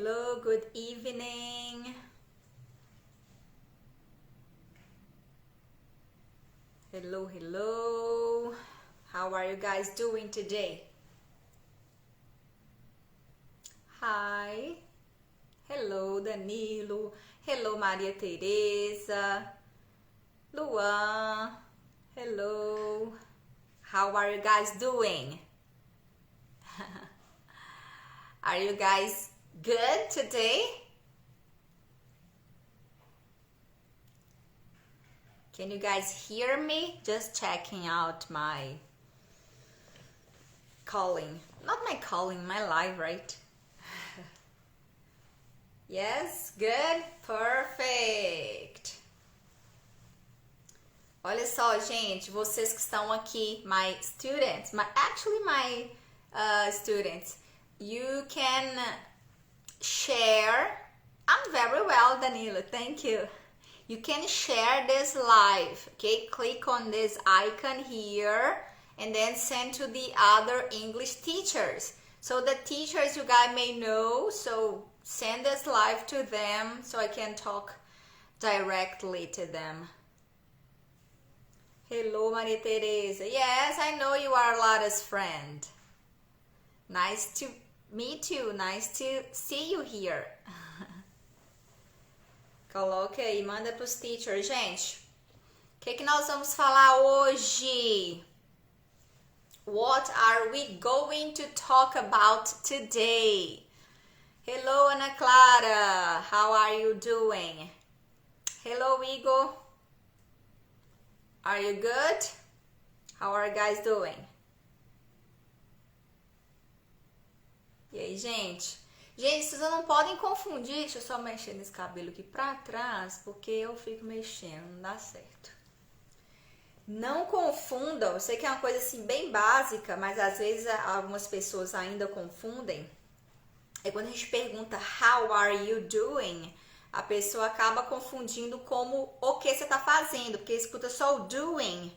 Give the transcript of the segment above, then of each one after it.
hello, good evening. Hello, hello. How are you guys doing today? Hi. Hello, Danilo. Hello, Maria Teresa. Luan. Hello. How are you guys doing? Are you guys good today? Can you guys hear me? Just checking out my calling. Not my calling, my live, right? Yes, good, perfect. Olha só, gente, vocês que estão aqui, my students, my students, you can share. I'm very well, Danilo, thank you. You can share this live, okay? Click on this icon here and then send to the other English teachers. So the teachers you guys may know, so send this live to them so I can talk directly to them. Hello, Maria Teresa. Yes, I know you are Lara's friend. Nice to meet you. Nice to see you here. Coloque aí, manda para os teachers. Gente, o que nós vamos falar hoje? What are we going to talk about today? Hello, Ana Clara. How are you doing? Hello, Igor. Are you good? How are you guys doing? E aí, gente? Gente, vocês não podem confundir. Deixa eu só mexer nesse cabelo aqui pra trás, porque eu fico mexendo, não dá certo. Não confundam, eu sei que é uma coisa assim bem básica, mas às vezes algumas pessoas ainda confundem. É quando a gente pergunta how are you doing, a pessoa acaba confundindo como o que você tá fazendo, porque escuta só o doing.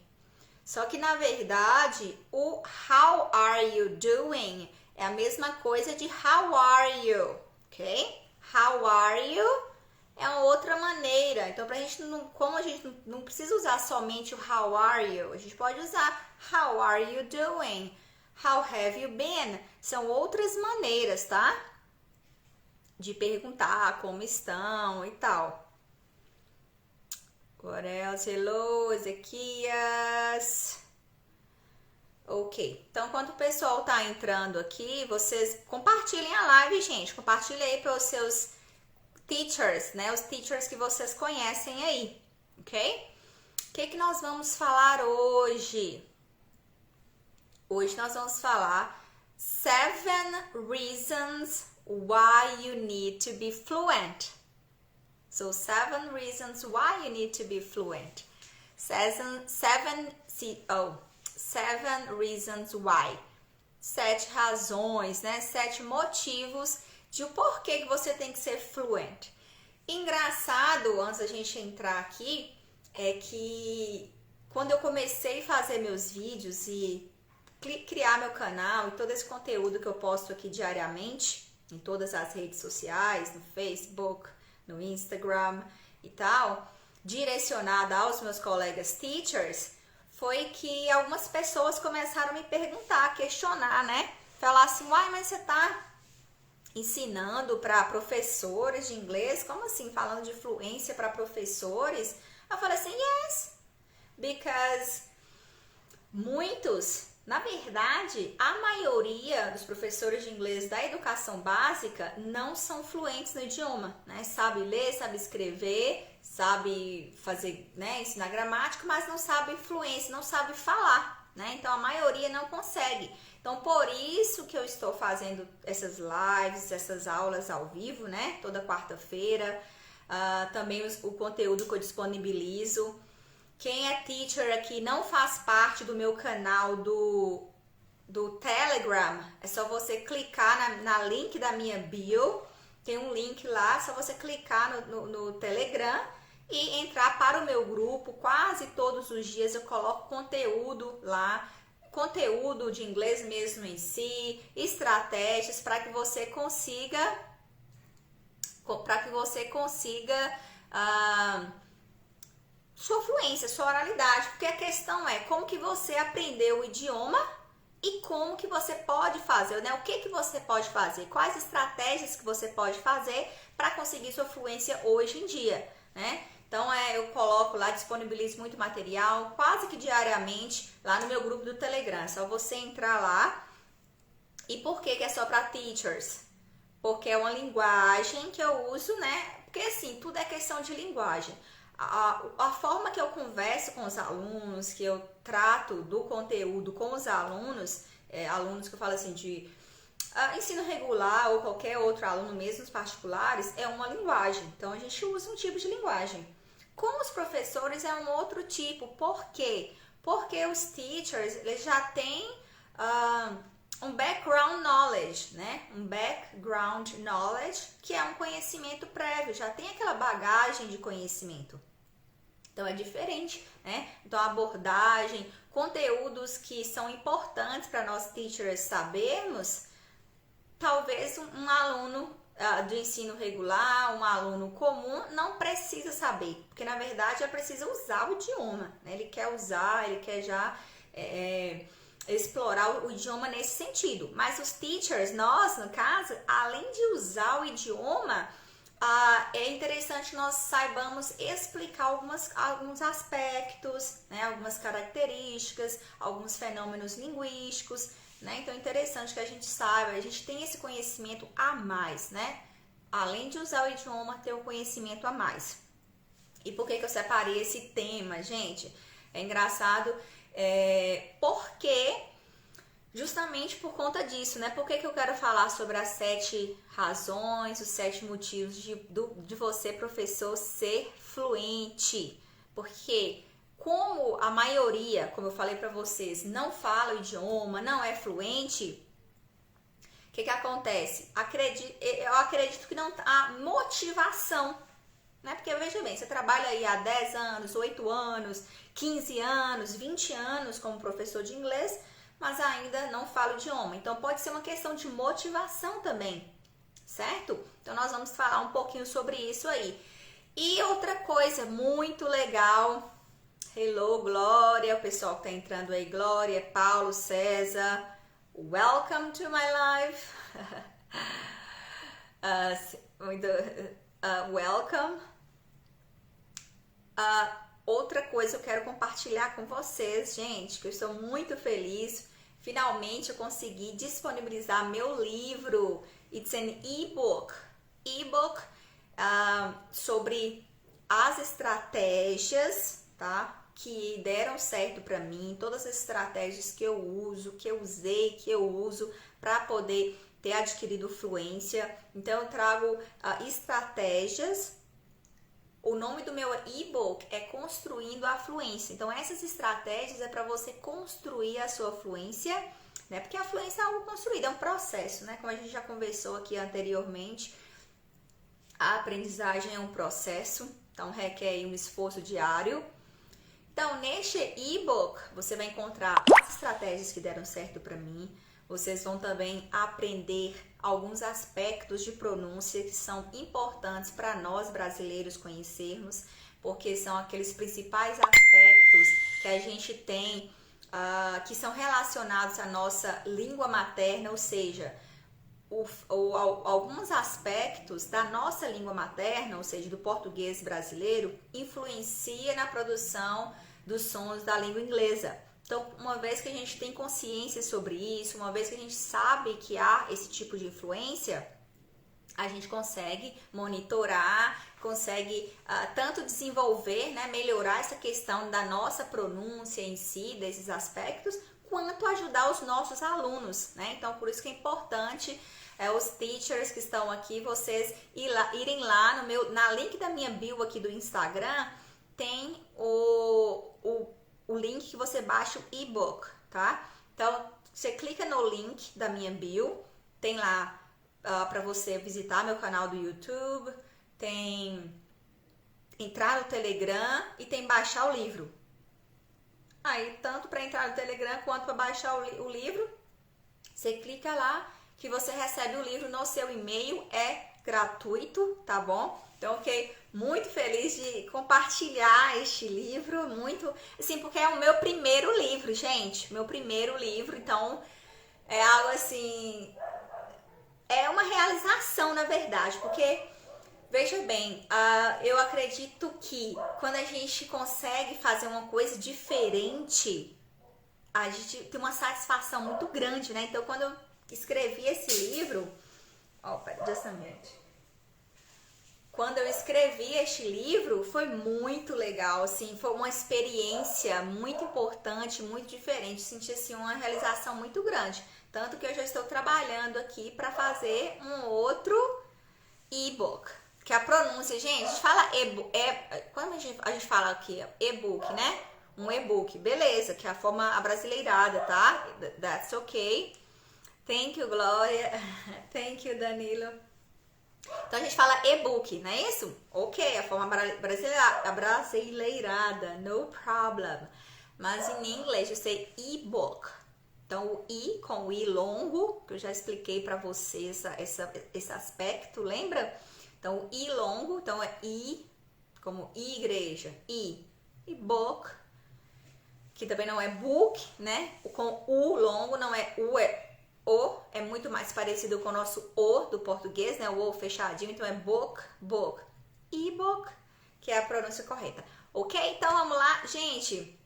Só que na verdade, o how are you doing é a mesma coisa de how are you, ok? How are you é uma outra maneira. Então, como a gente não precisa usar somente o how are you, a gente pode usar how are you doing, how have you been. São outras maneiras, tá? De perguntar como estão e tal. What else? Hello, Ezequias. Ok, então enquanto o pessoal tá entrando aqui, vocês compartilhem a live, gente. Compartilhem aí para os seus teachers, né? Os teachers que vocês conhecem aí, ok? O que nós vamos falar hoje? Hoje nós vamos falar 7 reasons why you need to be fluent. So, 7 reasons why you need to be fluent. 7 reasons why. 7 razões, né? 7 motivos de o porquê que você tem que ser fluent. Engraçado, antes da gente entrar aqui, é que quando eu comecei a fazer meus vídeos e criar meu canal e todo esse conteúdo que eu posto aqui diariamente, em todas as redes sociais, no Facebook, no Instagram e tal, direcionada aos meus colegas teachers, foi que algumas pessoas começaram a me perguntar, questionar, né? Falar assim, uai, mas você tá ensinando para professores de inglês? Como assim, falando de fluência para professores? Eu falei assim, yes, because muitos, na verdade, a maioria dos professores de inglês da educação básica não são fluentes no idioma, né? Sabe ler, sabe escrever, sabe fazer, né, ensinar gramática, mas não sabe fluência, não sabe falar, né? Então a maioria não consegue. Então por isso que eu estou fazendo essas lives, essas aulas ao vivo, né? Toda quarta-feira, também o conteúdo que eu disponibilizo. Quem é teacher aqui não faz parte do meu canal do Telegram, é só você clicar na link da minha bio, tem um link lá, é só você clicar no Telegram e entrar para o meu grupo. Quase todos os dias eu coloco conteúdo lá, conteúdo de inglês mesmo em si, estratégias para que você consiga você consiga sua fluência, sua oralidade, porque a questão é como que você aprendeu o idioma e como que você pode fazer, né? O que você pode fazer, quais estratégias que você pode fazer para conseguir sua fluência hoje em dia, né? Então, eu coloco lá, disponibilizo muito material, quase que diariamente, lá no meu grupo do Telegram. É só você entrar lá. E por que é só para teachers? Porque é uma linguagem que eu uso, né? Porque assim, tudo é questão de linguagem. A forma que eu converso com os alunos, que eu trato do conteúdo com os alunos, alunos que eu falo assim de ensino regular ou qualquer outro aluno, mesmo os particulares, é uma linguagem. Então, a gente usa um tipo de linguagem. Com os professores é um outro tipo. Por quê? Porque os teachers, eles já têm um background knowledge, né? Um background knowledge, que é um conhecimento prévio, já tem aquela bagagem de conhecimento. Então, é diferente, né? Então, a abordagem, conteúdos que são importantes para nós teachers sabermos, talvez um aluno do ensino regular, um aluno comum, não precisa saber, porque na verdade ele precisa usar o idioma, né? Ele quer usar, ele quer já explorar o idioma nesse sentido. Mas os teachers, nós, no caso, além de usar o idioma, é interessante nós saibamos explicar alguns aspectos, né? Algumas características, alguns fenômenos linguísticos, né? Então é interessante que a gente saiba, a gente tem esse conhecimento a mais, né? Além de usar o idioma, ter um conhecimento a mais. E por que eu separei esse tema, gente? É engraçado, porque justamente por conta disso, né? Por que eu quero falar sobre as 7 razões, os 7 motivos de você, professor, ser fluente? Porque como a maioria, como eu falei para vocês, não fala o idioma, não é fluente, o que acontece? Eu acredito que não há motivação, né? Porque veja bem, você trabalha aí há 10 anos, 8 anos, 15 anos, 20 anos como professor de inglês, mas ainda não fala o idioma. Então pode ser uma questão de motivação também, certo? Então nós vamos falar um pouquinho sobre isso aí. E outra coisa muito legal. Hello, Glória, o pessoal que tá entrando aí, Glória, Paulo, César, welcome to my life. Welcome. Outra coisa eu quero compartilhar com vocês, gente, que eu estou muito feliz. Finalmente eu consegui disponibilizar meu livro. It's an e-book. Sobre as estratégias, tá? Que deram certo para mim, todas as estratégias que eu uso, que eu usei, que eu uso para poder ter adquirido fluência. Então eu trago estratégias. O nome do meu e-book é Construindo a Fluência. Então essas estratégias é para você construir a sua fluência, né? Porque a fluência é algo construído, é um processo, né? Como a gente já conversou aqui anteriormente, a aprendizagem é um processo, então requer um esforço diário. Então, neste e-book, você vai encontrar as estratégias que deram certo para mim. Vocês vão também aprender alguns aspectos de pronúncia que são importantes para nós brasileiros conhecermos, porque são aqueles principais aspectos que a gente tem, que são relacionados à nossa língua materna, ou seja, alguns aspectos da nossa língua materna, ou seja, do português brasileiro, influencia na produção dos sons da língua inglesa. Então, uma vez que a gente tem consciência sobre isso, uma vez que a gente sabe que há esse tipo de influência, a gente consegue monitorar, consegue tanto desenvolver, né, melhorar essa questão da nossa pronúncia em si, desses aspectos, quanto ajudar os nossos alunos, né? Então, por isso que é importante os teachers que estão aqui, vocês irem lá na link da minha bio aqui do Instagram, tem o link que você baixa o e-book, tá? Então, você clica no link da minha bio, tem lá para você visitar meu canal do YouTube, tem entrar no Telegram e tem baixar o livro. Aí, tanto para entrar no Telegram quanto para baixar o livro, você clica lá que você recebe o livro no seu e-mail, é gratuito, tá bom? Então, eu fiquei muito feliz de compartilhar este livro, muito, assim, porque é o meu primeiro livro, gente, meu primeiro livro, então é algo assim, é uma realização, na verdade, porque, veja bem, eu acredito que quando a gente consegue fazer uma coisa diferente, a gente tem uma satisfação muito grande, né? Então, quando eu escrevi esse livro, pera, just a minute. Quando eu escrevi este livro, foi muito legal, assim, foi uma experiência muito importante, muito diferente, senti assim uma realização muito grande, tanto que eu já estou trabalhando aqui para fazer um outro e-book, que a pronúncia, gente, a gente fala quando a gente fala aqui, e-book, né? Um e-book, beleza, que é a forma abrasileirada, tá? That's okay. Thank you, Glória. Thank you, Danilo. Então a gente fala e-book, não é isso? Ok, a forma brasileirada, no problem. Mas em inglês eu sei e-book. Então o i com o i longo, que eu já expliquei para vocês esse aspecto, lembra? Então o i longo, então é i, como igreja, e book, que também não é book, né? Com u longo, não é u, é o, é muito mais parecido com o nosso o do português, né? O o fechadinho, então é book, book. E-book, que é a pronúncia correta. Ok? Então vamos lá, gente.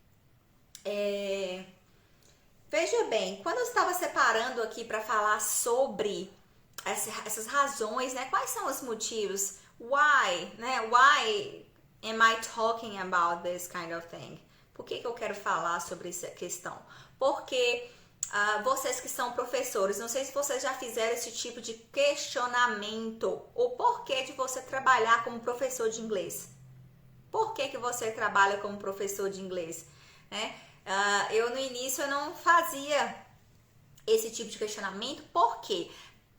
Veja bem, quando eu estava separando aqui para falar sobre essas razões, né? Quais são os motivos? Why, né? Why am I talking about this kind of thing? Por que eu quero falar sobre essa questão? Porque vocês que são professores, não sei se vocês já fizeram esse tipo de questionamento. O porquê de você trabalhar como professor de inglês? Por que você trabalha como professor de inglês? Né? Eu no início eu não fazia esse tipo de questionamento, porque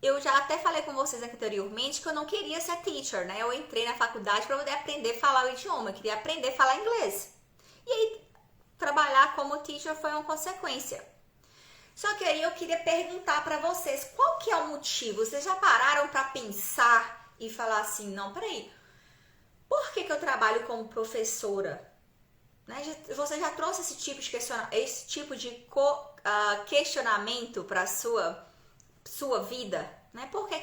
eu já até falei com vocês anteriormente que eu não queria ser teacher, né? Eu entrei na faculdade para poder aprender a falar o idioma, eu queria aprender a falar inglês. E aí, trabalhar como teacher foi uma consequência. Só que aí eu queria perguntar para vocês, qual que é o motivo? Vocês já pararam para pensar e falar assim, não, peraí, por que eu trabalho como professora? Né? Você já trouxe esse tipo de questionamento para a sua vida? Né? Por que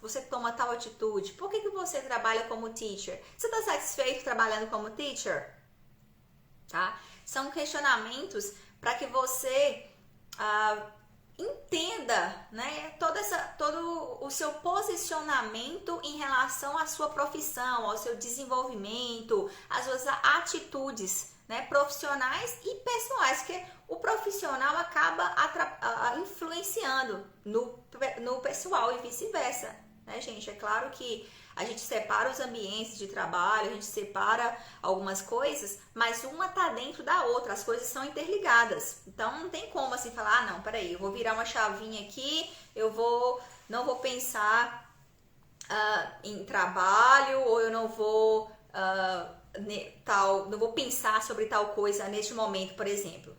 você toma tal atitude? Por que você trabalha como teacher? Você está satisfeito trabalhando como teacher? Tá? São questionamentos para que você entenda, né, todo o seu posicionamento em relação à sua profissão, ao seu desenvolvimento, às suas atitudes, né, profissionais e pessoais, que o profissional acaba influenciando no pessoal e vice-versa, né, gente? É claro que a gente separa os ambientes de trabalho, a gente separa algumas coisas, mas uma tá dentro da outra, as coisas são interligadas. Então não tem como assim falar, não, peraí, eu vou virar uma chavinha aqui, não vou pensar em trabalho, ou eu não vou não vou pensar sobre tal coisa neste momento, por exemplo.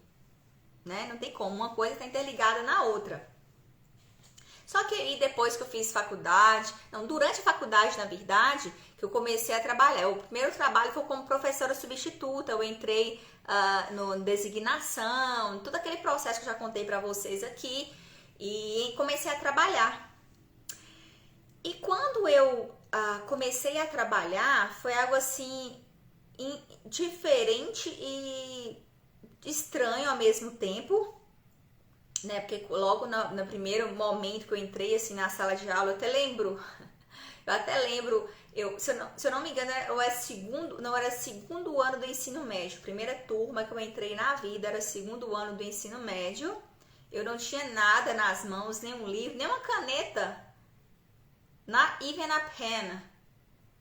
Né? Não tem como, uma coisa tá interligada na outra. Só que aí depois que eu fiz faculdade, durante a faculdade, na verdade, que eu comecei a trabalhar. O primeiro trabalho foi como professora substituta, eu entrei no designação, todo aquele processo que eu já contei para vocês aqui, e comecei a trabalhar. E quando eu comecei a trabalhar, foi algo assim, diferente e estranho ao mesmo tempo, né? Porque logo no primeiro momento que eu entrei assim na sala de aula, eu até lembro, se eu não me engano, era segundo ano do ensino médio, primeira turma que eu entrei na vida, era segundo ano do ensino médio, eu não tinha nada nas mãos, nem um livro, nem uma caneta, even a pen,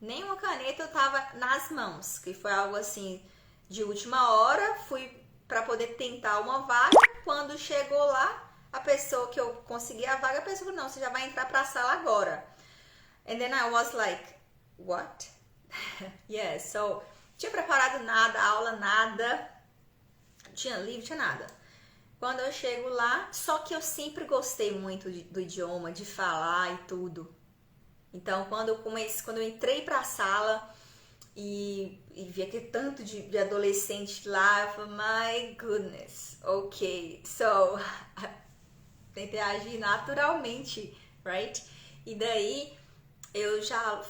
nem uma caneta eu tava nas mãos, que foi algo assim de última hora, fui para poder tentar uma vaga. Quando chegou lá, a pessoa que eu consegui a vaga, a pessoa falou, não, você já vai entrar para a sala agora. And then I was like, what? Yeah, so, tinha preparado nada, aula, nada, tinha livro, tinha nada. Quando eu chego lá, só que eu sempre gostei muito do idioma, de falar e tudo. Então, quando eu entrei para a sala e vi aquele tanto de adolescente lá, eu falei, my goodness, ok, so tentei agir naturalmente, right? E daí eu já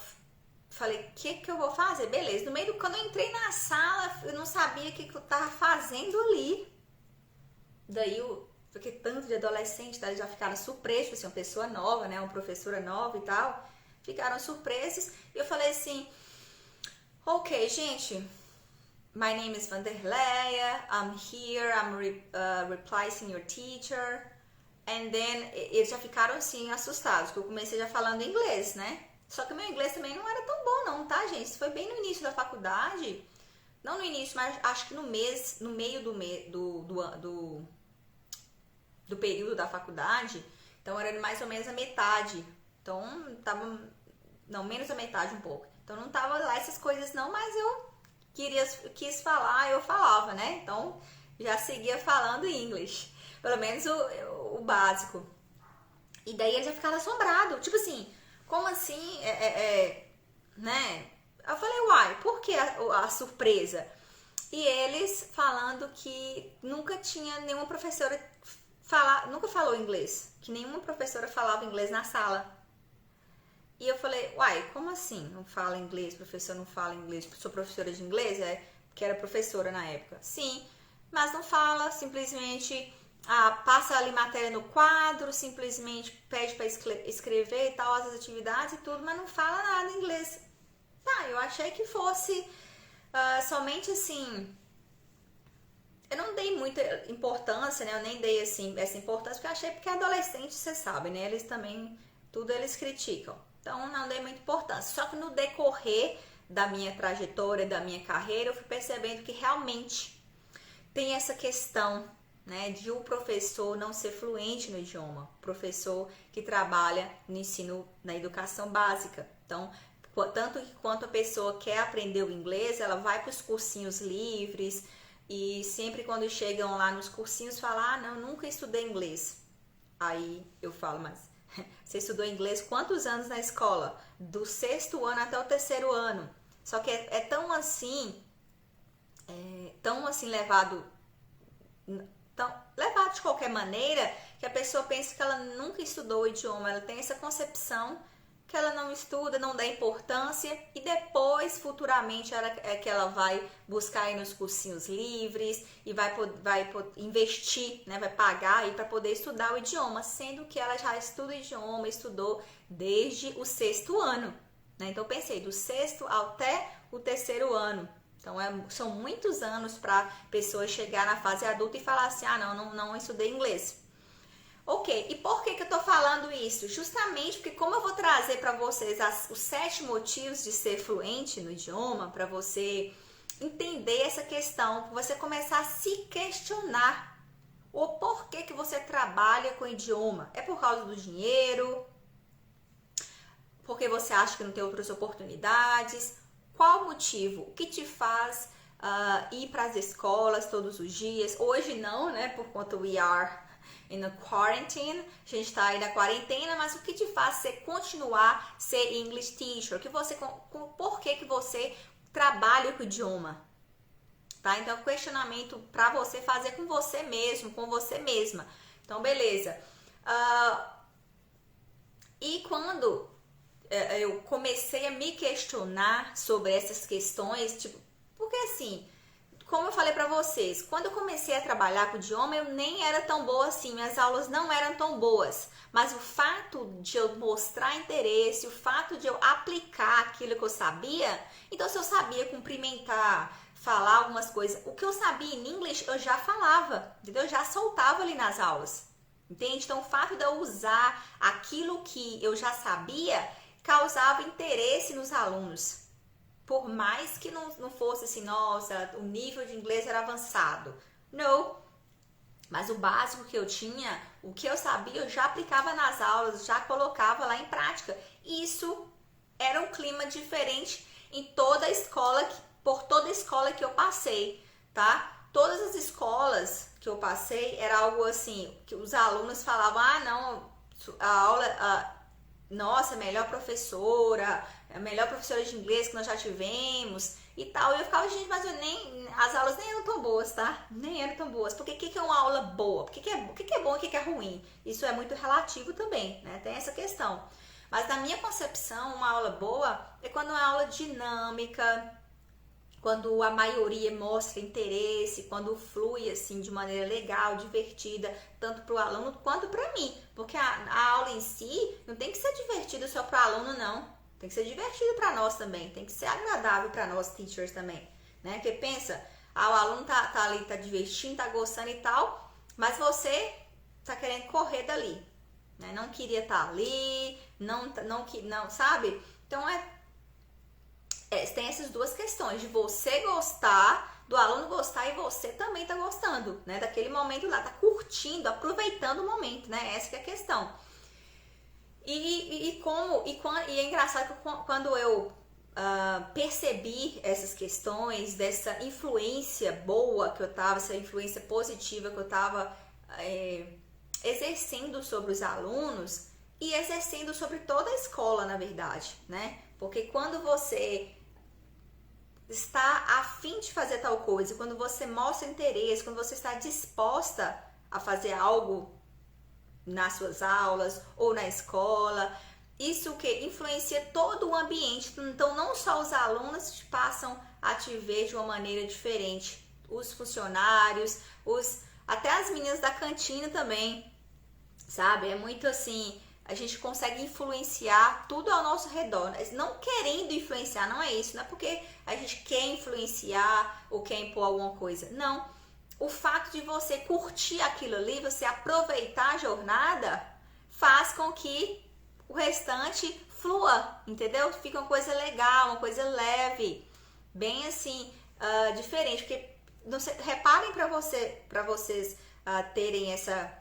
falei, o que eu vou fazer? Beleza, quando eu entrei na sala, eu não sabia o que eu tava fazendo ali. Daí porque tanto de adolescente, tá? Eles já ficaram surpresos, assim, uma pessoa nova, né? Uma professora nova e tal. Ficaram surpresos. E eu falei assim, ok, gente, my name is Vanderleia, I'm here, I'm replacing your teacher. And then, eles já ficaram assim, assustados, porque eu comecei já falando inglês, né? Só que o meu inglês também não era tão bom não, tá, gente? Isso foi bem no início da faculdade. Não no início, mas acho que no meio do período da faculdade. Então, era mais ou menos a metade. Então, tava... Não, menos a metade um pouco. Então, não tava lá essas coisas não, mas eu quis falar, eu falava, né? Então, já seguia falando inglês. Pelo menos o básico. E daí eles já ficaram assombrados. Tipo assim, como assim? Né? Eu falei, uai, por que a surpresa? E eles falando que nunca tinha nenhuma professora nunca falou inglês. Que nenhuma professora falava inglês na sala. E eu falei, uai, como assim? Não fala inglês, professor não fala inglês. Sou professora de inglês? Que era professora na época. Sim, mas não fala, simplesmente passa ali matéria no quadro, simplesmente pede para escrever e tal, as atividades e tudo, mas não fala nada em inglês. Tá, eu achei que fosse somente assim... Eu não dei muita importância, né? Eu nem dei assim essa importância, porque eu achei porque adolescente, você sabe, né? Eles também, tudo eles criticam. Então, não dei muita importância. Só que no decorrer da minha trajetória, da minha carreira, eu fui percebendo que realmente tem essa questão, né, de o professor não ser fluente no idioma, professor que trabalha no ensino, na educação básica. Então, tanto que quanto a pessoa quer aprender o inglês, ela vai para os cursinhos livres e sempre quando chegam lá nos cursinhos falam, não, nunca estudei inglês. Aí eu falo, mas você estudou inglês quantos anos na escola? Do 6º ano até o 3º ano. Só que é tão assim levado de qualquer maneira que a pessoa pensa que ela nunca estudou o idioma, ela tem essa concepção que ela não estuda, não dá importância e depois, futuramente, é que ela vai buscar aí nos cursinhos livres e vai investir, né, vai pagar aí para poder estudar o idioma, sendo que ela já estuda o idioma, estudou desde o 6º ano, né? Então, eu pensei, do 6º até o 3º ano. Então, são muitos anos para a pessoa chegar na fase adulta e falar assim, não estudei inglês. Ok, e por que eu tô falando isso? Justamente porque como eu vou trazer para vocês os 7 motivos de ser fluente no idioma, para você entender essa questão, para você começar a se questionar o porquê que você trabalha com o idioma. É por causa do dinheiro? Porque você acha que não tem outras oportunidades? Qual o motivo? O que te faz ir para as escolas todos os dias? Hoje não, né? Por conta we are in a quarantine, a gente está aí na quarentena, mas o que te faz continuar ser English teacher? Por que você trabalha com o idioma? Tá? Então, questionamento para você fazer com você mesmo, com você mesma. Então, beleza. E quando eu comecei a me questionar sobre essas questões, tipo, porque assim, como eu falei pra vocês, quando eu comecei a trabalhar com o idioma, eu nem era tão boa assim, minhas aulas não eram tão boas. Mas o fato de eu mostrar interesse, o fato de eu aplicar aquilo que eu sabia, então se eu sabia cumprimentar, falar algumas coisas, o que eu sabia em inglês eu já falava, entendeu? Eu já soltava ali nas aulas, entende? Então o fato de eu usar aquilo que eu já sabia causava interesse nos alunos. Por mais que não fosse assim, nossa, o nível de inglês era avançado. Não. Mas o básico que eu tinha, o que eu sabia, eu já aplicava nas aulas, já colocava lá em prática. Isso era um clima diferente em toda a escola, por toda a escola que eu passei, tá? Todas as escolas que eu passei era algo assim, que os alunos falavam, não, a aula... nossa, melhor professora, a melhor professora de inglês que nós já tivemos e tal. E eu ficava, gente, mas as aulas nem eram tão boas, tá? Nem eram tão boas. Porque o que é uma aula boa? O que é bom e o que é ruim? Isso é muito relativo também, né? Tem essa questão. Mas na minha concepção, uma aula boa é quando é uma aula dinâmica, quando a maioria mostra interesse, quando flui assim de maneira legal, divertida, tanto para o aluno quanto para mim. Porque a aula em si não tem que ser divertida só para o aluno, não. Tem que ser divertido para nós também, tem que ser agradável para nós teachers também, né? Porque pensa, o aluno tá ali, tá divertindo, tá gostando e tal, mas você tá querendo correr dali, né? Não queria estar ali, não, sabe? Então tem essas duas questões de você gostar, do aluno gostar e você também tá gostando, né? Daquele momento lá, tá curtindo, aproveitando o momento, né? Essa que é a questão. E é engraçado que quando eu percebi essas questões, dessa influência boa que eu tava, essa influência positiva que eu tava exercendo sobre os alunos e exercendo sobre toda a escola, na verdade, né? Porque quando você está a fim de fazer tal coisa, quando você mostra interesse, quando você está disposta a fazer algo nas suas aulas ou na escola, isso que influencia todo o ambiente. Então não só os alunos passam a te ver de uma maneira diferente, os funcionários, até as meninas da cantina também, sabe? É muito assim, a gente consegue influenciar tudo ao nosso redor, não querendo influenciar, não é isso, não é porque a gente quer influenciar ou quer impor alguma coisa, não. O fato de você curtir aquilo ali, você aproveitar a jornada, faz com que o restante flua, entendeu? Fica uma coisa legal, uma coisa leve, bem assim, diferente. Porque reparem para vocês terem essa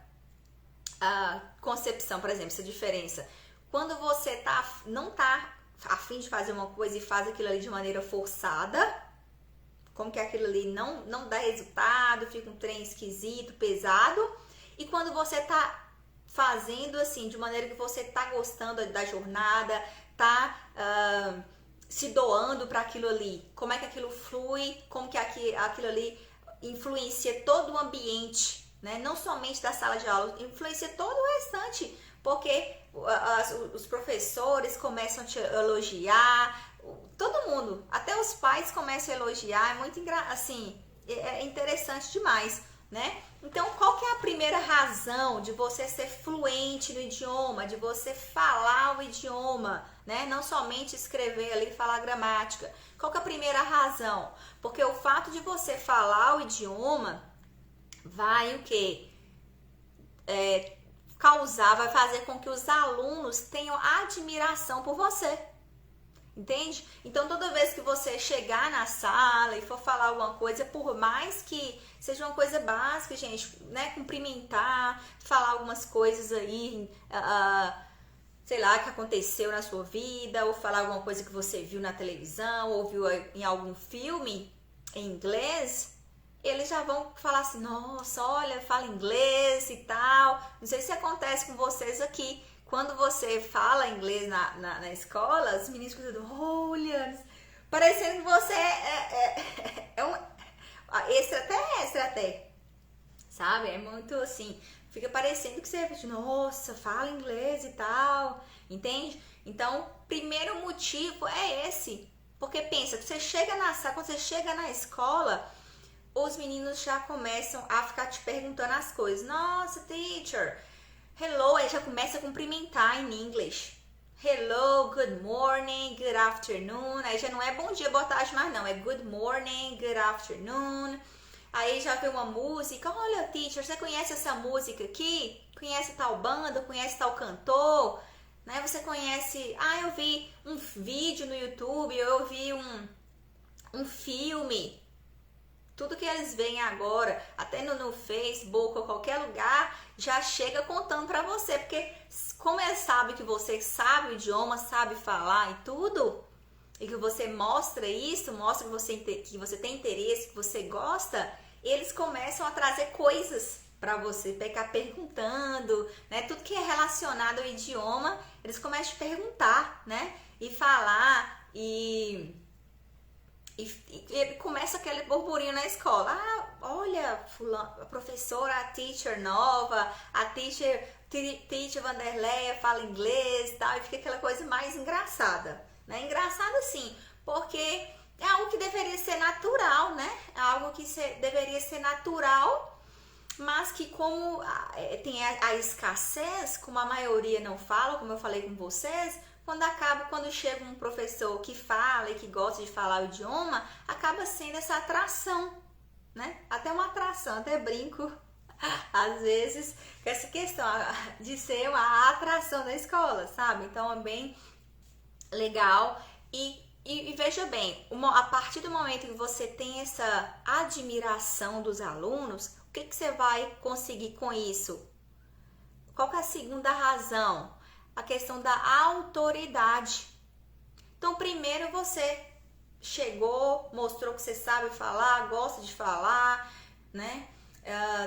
concepção, por exemplo, essa diferença. Quando você não tá a fim de fazer uma coisa e faz aquilo ali de maneira forçada, como que aquilo ali não dá resultado, fica um trem esquisito, pesado. E quando você tá fazendo assim, de maneira que você tá gostando da jornada, tá se doando para aquilo ali, como é que aquilo flui, como que aquilo ali influencia todo o ambiente, né? Não somente da sala de aula, influencia todo o restante, porque os professores começam a te elogiar, todo mundo, até os pais começam a elogiar, é muito assim, é interessante demais, né? Então, qual que é a primeira razão de você ser fluente no idioma, de você falar o idioma, né? Não somente escrever ali e falar gramática. Qual que é a primeira razão? Porque o fato de você falar o idioma vai o quê? Vai fazer com que os alunos tenham admiração por você. Entende? Então, toda vez que você chegar na sala e for falar alguma coisa, por mais que seja uma coisa básica, gente, né? Cumprimentar, falar algumas coisas aí, sei lá, que aconteceu na sua vida, ou falar alguma coisa que você viu na televisão, ou viu em algum filme em inglês, eles já vão falar assim, nossa, olha, fala inglês e tal. Não sei se acontece com vocês aqui. Quando você fala inglês na escola, os meninos ficam, olha, parecendo que você é um extraterrestre até, sabe? É muito assim, fica parecendo que você, nossa, fala inglês e tal, entende? Então, primeiro motivo é esse, porque pensa, que você chega quando você chega na escola, os meninos já começam a ficar te perguntando as coisas, nossa, teacher, hello, aí já começa a cumprimentar em inglês. Hello, good morning, good afternoon. Aí já não é bom dia, boa tarde, mais não. É good morning, good afternoon. Aí já vê uma música. Olha, teacher, você conhece essa música aqui? Conhece tal banda? Conhece tal cantor? Né? Você conhece... eu vi um vídeo no YouTube, eu vi um filme. Tudo que eles veem agora, até no Facebook ou qualquer lugar, já chega contando para você, porque como eles sabem que você sabe o idioma, sabe falar e tudo, e que você mostra isso, mostra que você tem interesse, que você gosta, eles começam a trazer coisas para você ficar perguntando, né? Tudo que é relacionado ao idioma, eles começam a perguntar, né? E falar e ele começa aquele burburinho na escola. Ah, olha, a professora, a teacher nova, a teacher Vanderleia fala inglês e tal, e fica aquela coisa mais engraçada, né? Engraçada sim, porque é algo que deveria ser natural, né? É algo que deveria ser natural, mas que como tem a escassez, como a maioria não fala, como eu falei com vocês, quando chega um professor que fala e que gosta de falar o idioma, acaba sendo essa atração, né? Até uma atração, até brinco, às vezes, com essa questão de ser uma atração da escola, sabe? Então é bem legal e veja bem, a partir do momento que você tem essa admiração dos alunos, o que você vai conseguir com isso? Qual que é a segunda razão? A questão da autoridade. Então, primeiro você chegou, mostrou que você sabe falar, gosta de falar, né?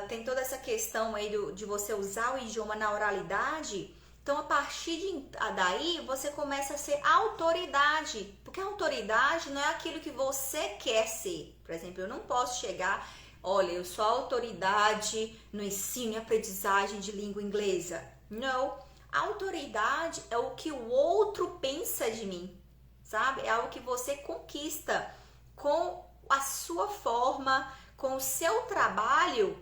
Tem toda essa questão aí de você usar o idioma na oralidade. Então, a partir daí, você começa a ser autoridade. Porque a autoridade não é aquilo que você quer ser. Por exemplo, eu não posso chegar, olha, eu sou autoridade no ensino e aprendizagem de língua inglesa. Não. A autoridade é o que o outro pensa de mim, sabe? É algo que você conquista com a sua forma, com o seu trabalho,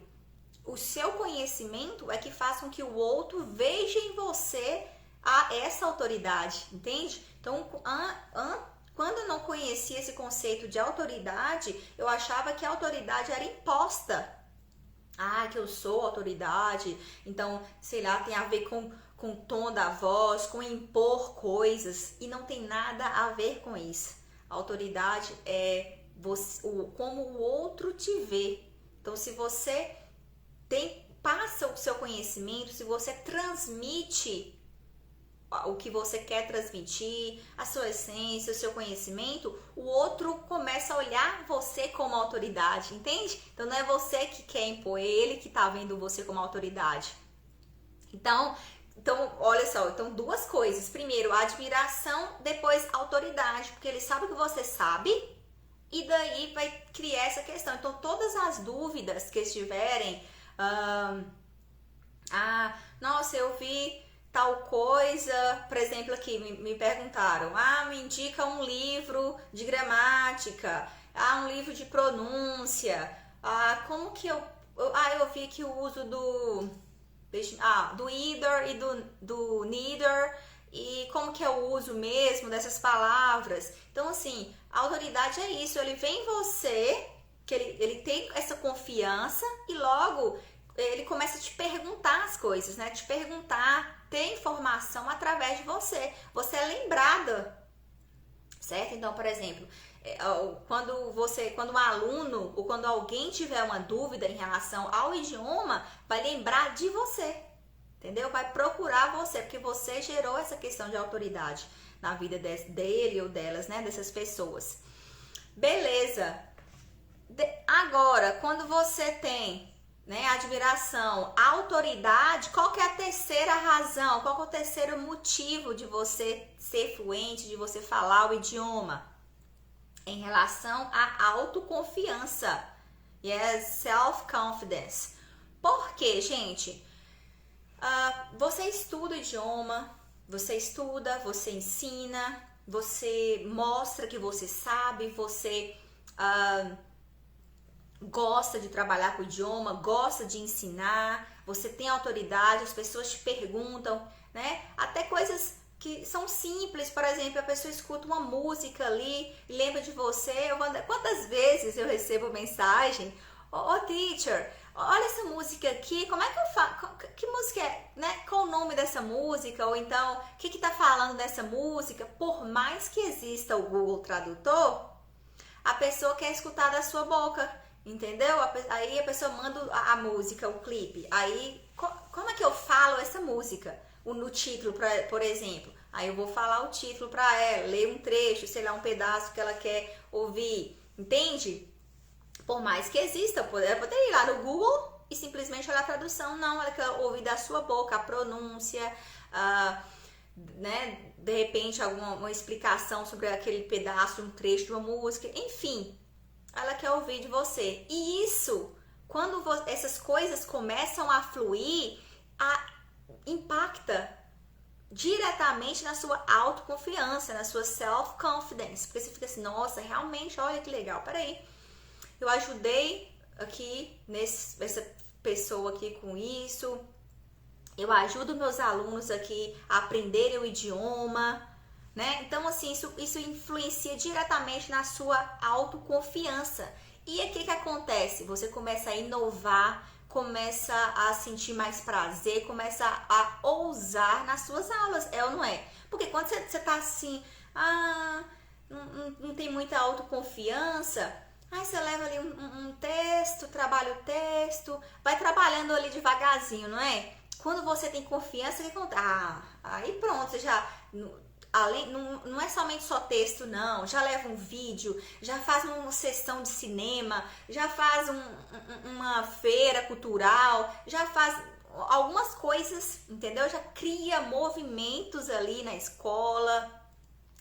o seu conhecimento é que faz com que o outro veja em você essa autoridade, entende? Então, quando eu não conhecia esse conceito de autoridade, eu achava que a autoridade era imposta. Ah, que eu sou autoridade, então, sei lá, tem a ver com o tom da voz, com impor coisas, e não tem nada a ver com isso. A autoridade é como o outro te vê. Então, se você passa o seu conhecimento, se você transmite o que você quer transmitir, a sua essência, o seu conhecimento, o outro começa a olhar você como autoridade, entende? Então, não é você que quer impor, ele que tá vendo você como autoridade. Então, olha só, então duas coisas. Primeiro, admiração, depois autoridade, porque ele sabe o que você sabe e daí vai criar essa questão. Então, todas as dúvidas que estiverem, nossa, eu vi tal coisa, por exemplo, aqui me perguntaram, me indica um livro de gramática, um livro de pronúncia, como que eu vi que o uso do either e do neither, e como que é o uso mesmo dessas palavras. Então, assim, a autoridade é isso, ele vê em você, que ele tem essa confiança e logo ele começa a te perguntar as coisas, né? Te perguntar, ter informação através de você. Você é lembrada, certo? Então, por exemplo, quando um aluno ou quando alguém tiver uma dúvida em relação ao idioma, vai lembrar de você, entendeu? Vai procurar você, porque você gerou essa questão de autoridade na vida dele ou delas, né? Dessas pessoas. Beleza. Agora, quando você tem, né, admiração, autoridade, qual que é a terceira razão? Qual que é o terceiro motivo de você ser fluente, de você falar o idioma? Em relação à autoconfiança. Yes, self-confidence. Por quê, gente? Você estuda o idioma, você ensina, você mostra que você sabe, você gosta de trabalhar com o idioma, gosta de ensinar, você tem autoridade, as pessoas te perguntam, né? Até coisas que são simples, por exemplo, a pessoa escuta uma música ali e lembra de você. Quantas vezes eu recebo mensagem, teacher, olha essa música aqui, como é que eu faço? Que música é, né? Qual o nome dessa música? Ou então, o que tá falando dessa música? Por mais que exista o Google Tradutor, a pessoa quer escutar da sua boca, entendeu? Aí a pessoa manda a música, o clipe. Aí, como é que eu falo essa música? No título, por exemplo. Aí eu vou falar o título para ela, ler um trecho, sei lá, um pedaço que ela quer ouvir. Entende? Por mais que exista, ela poderia ir lá no Google e simplesmente olhar a tradução. Não, ela quer ouvir da sua boca a pronúncia, né? De repente uma explicação sobre aquele pedaço, um trecho de uma música, enfim, ela quer ouvir de você. E isso, quando essas coisas começam a fluir, impacta diretamente na sua autoconfiança, na sua self-confidence, porque você fica assim, nossa, realmente, olha que legal, peraí, eu ajudei aqui essa pessoa aqui com isso, eu ajudo meus alunos aqui a aprenderem o idioma, né? Então, assim, isso influencia diretamente na sua autoconfiança. E aqui o que acontece? Você começa a inovar, começa a sentir mais prazer, começa a ousar nas suas aulas, é ou não é? Porque quando você tá assim, não tem muita autoconfiança, aí você leva ali um texto, trabalha o texto, vai trabalhando ali devagarzinho, não é? Quando você tem confiança, aí pronto, você já... não é somente só texto, não. Já leva um vídeo, já faz uma sessão de cinema, já faz uma feira cultural, já faz algumas coisas, entendeu? Já cria movimentos ali na escola,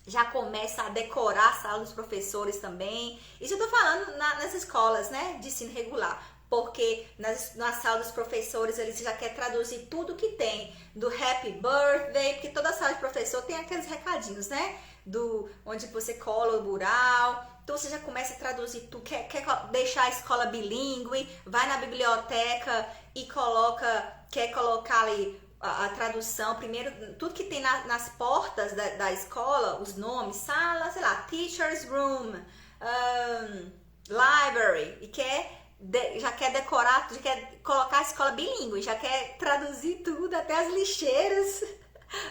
já começa a decorar a sala dos professores também. Isso eu tô falando nas escolas, né, de ensino regular. Porque na sala dos professores eles já quer traduzir tudo que tem do Happy Birthday, porque toda sala de professor tem aqueles recadinhos, né? Onde você cola o mural. Então você já começa a traduzir tudo, quer deixar a escola bilíngue, vai na biblioteca e quer colocar ali a tradução, primeiro, tudo que tem nas portas da escola, os nomes, sala, sei lá, teacher's room, library, e já quer decorar, já quer colocar a escola bilíngue, já quer traduzir tudo, até as lixeiras,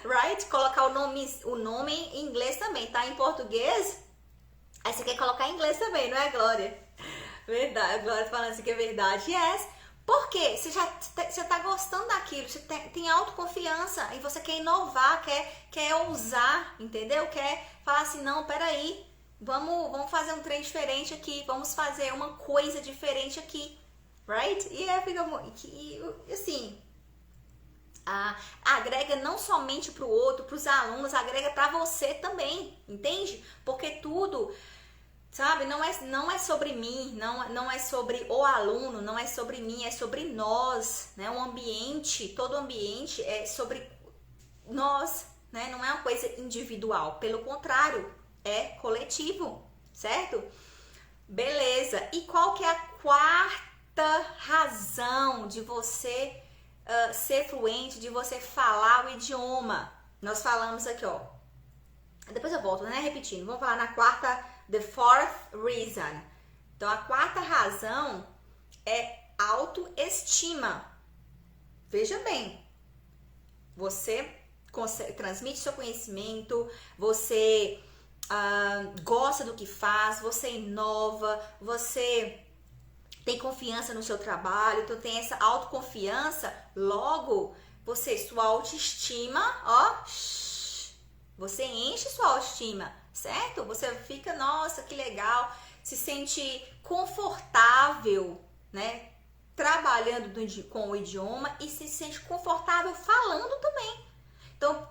right? Colocar o nome em inglês também, tá? Em português, aí você quer colocar em inglês também, não é, Glória? Verdade, a Glória falando assim que é verdade. Yes, porque você tá gostando daquilo, você tem autoconfiança e você quer inovar, quer ousar, entendeu? Quer falar assim, não, peraí, vamos fazer um trem diferente aqui, vamos fazer uma coisa diferente aqui, right? E fica assim, agrega não somente para o outro, para os alunos, agrega para você também, entende? Porque tudo, sabe, não é sobre mim, não é sobre o aluno, não é sobre mim, é sobre nós, né? O ambiente, todo o ambiente é sobre nós, né? Não é uma coisa individual, pelo contrário, é coletivo, certo? Beleza. E qual que é a quarta razão de você ser fluente, de você falar o idioma? Nós falamos aqui, ó. Depois eu volto, né? Repetindo. Vamos falar na quarta, the fourth reason. Então, a quarta razão é autoestima. Veja bem. Você transmite seu conhecimento, você gosta do que faz, você inova, você tem confiança no seu trabalho, então tem essa autoconfiança, logo sua autoestima, ó, você enche sua autoestima, certo? Você fica, nossa, que legal, se sente confortável, né? Trabalhando com o idioma e se sente confortável falando também. Então,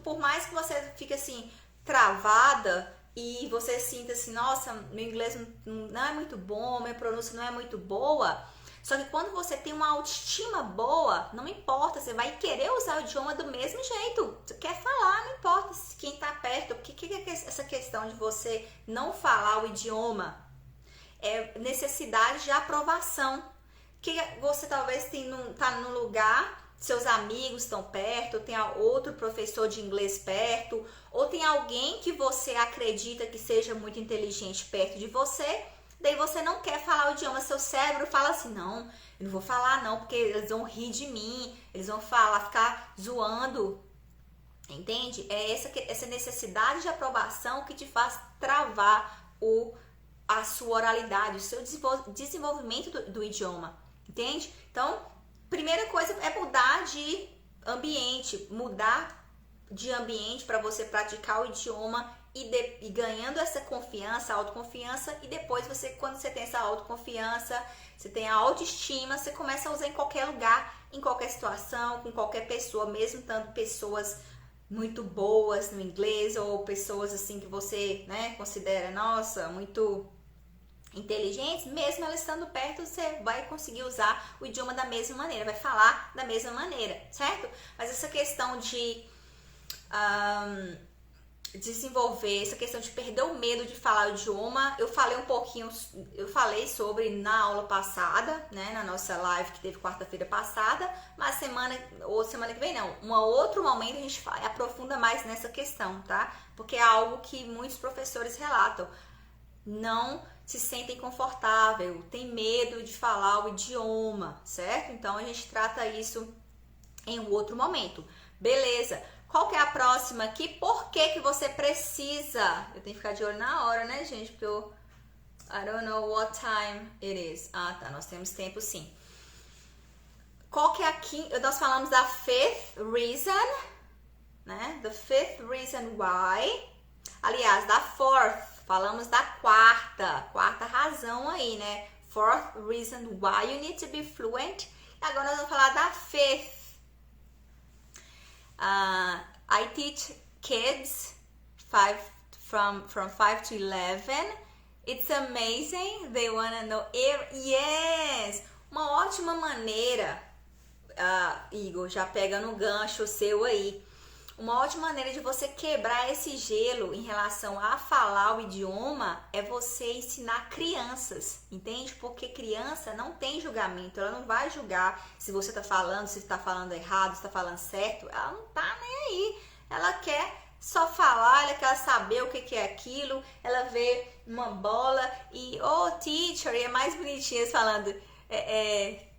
por mais que você fique assim, travada e você sinta assim, nossa, meu inglês não é muito bom, minha pronúncia não é muito boa, só que quando você tem uma autoestima boa, não importa, você vai querer usar o idioma do mesmo jeito, você quer falar, não importa quem tá perto, o que é essa questão de você não falar o idioma? É necessidade de aprovação, que você talvez tá num lugar, seus amigos estão perto, ou tem outro professor de inglês perto, ou tem alguém que você acredita que seja muito inteligente perto de você, daí você não quer falar o idioma, seu cérebro fala assim, não, eu não vou falar não, porque eles vão rir de mim, eles vão ficar zoando, entende? É essa necessidade de aprovação que te faz travar a sua oralidade, o seu desenvolvimento do idioma, entende? Então, primeira coisa é mudar de ambiente para você praticar o idioma e ganhando essa confiança, autoconfiança, e depois você, quando você tem essa autoconfiança, você tem a autoestima, você começa a usar em qualquer lugar, em qualquer situação, com qualquer pessoa, mesmo tanto pessoas muito boas no inglês ou pessoas assim que você, né, considera, nossa, muito inteligentes, mesmo elas estando perto, você vai conseguir usar o idioma da mesma maneira, vai falar da mesma maneira, certo? Mas essa questão de desenvolver, essa questão de perder o medo de falar o idioma, eu falei sobre na aula passada, né, na nossa live que teve quarta-feira passada, mas semana que vem não, um outro momento a gente aprofunda mais nessa questão, tá? Porque é algo que muitos professores relatam, não se sentem confortável, tem medo de falar o idioma, certo? Então a gente trata isso em um outro momento. Beleza. Qual que é a próxima aqui? Por que você precisa? Eu tenho que ficar de olho na hora, né, gente? Porque I don't know what time it is. Ah, tá. Nós temos tempo, sim. Qual que é aqui? Nós falamos da fifth reason, né? The fifth reason why. Aliás, da fourth. Falamos da quarta razão aí, né? Fourth reason why you need to be fluent. E agora nós vamos falar da fifth. I teach kids from 5 to 11. It's amazing. They wanna know. Yes! Uma ótima maneira, Igor, já pega no gancho seu aí. Uma ótima maneira de você quebrar esse gelo em relação a falar o idioma é você ensinar crianças, entende? Porque criança não tem julgamento, ela não vai julgar se você tá falando, se tá falando errado, se tá falando certo, ela não tá nem aí. Ela quer só falar, ela quer saber o que é aquilo, ela vê uma bola e, oh, teacher, e é mais bonitinho eles falando,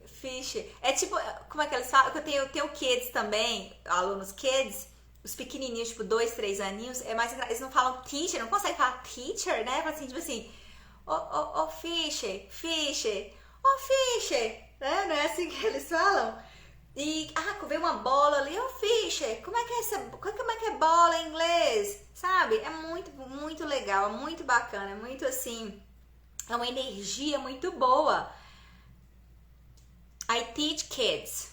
Fischer. É tipo, como é que eles falam? Eu tenho kids também, alunos kids, os pequenininhos, tipo 2, 3 aninhos, é mais engraçado. Eles não falam teacher, não conseguem falar teacher, né? Assim, tipo assim, Fischer, né? Não é assim que eles falam? E, veio uma bola ali, Fischer, como é que é bola em inglês? Sabe? É muito, muito legal, é muito bacana, é muito assim, é uma energia muito boa. I teach kids,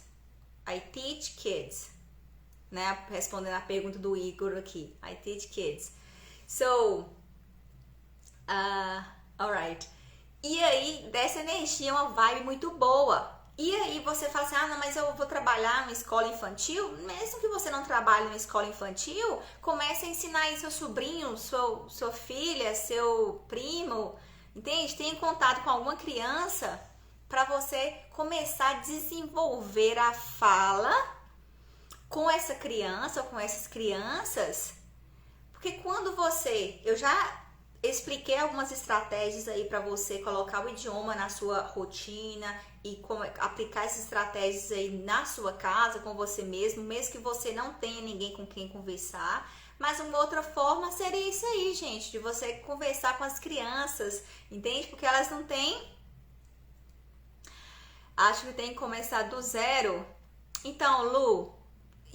né? Respondendo a pergunta do Igor aqui. I teach kids. So, alright. E aí, dessa energia é uma vibe muito boa. E aí você fala assim, não, mas eu vou trabalhar numa escola infantil. Mesmo que você não trabalhe numa escola infantil, comece a ensinar aí seu sobrinho, sua filha, seu primo, entende? Tenha contato com alguma criança para você começar a desenvolver a fala com essa criança ou com essas crianças, porque quando eu já expliquei algumas estratégias aí para você colocar o idioma na sua rotina e como aplicar essas estratégias aí na sua casa, com você mesmo que você não tenha ninguém com quem conversar. Mas uma outra forma seria isso aí, gente, de você conversar com as crianças, entende? Porque elas não têm... Acho que tem que começar do zero. Então, Lu...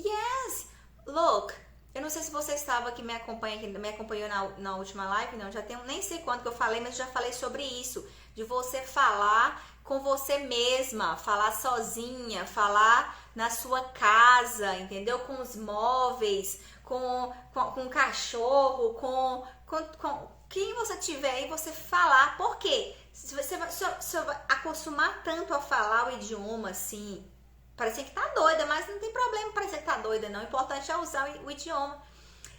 Yes! Look, eu não sei se você estava aqui, me acompanhou na última live, não, já tem nem sei quanto que eu falei, mas já falei sobre isso, de você falar com você mesma, falar sozinha, falar na sua casa, entendeu? Com os móveis, com o cachorro, com quem você tiver aí, você falar. Por quê? Se você vai acostumar tanto a falar o idioma assim, parecer que tá doida, mas não tem problema parecer que tá doida, não. O importante é usar o idioma.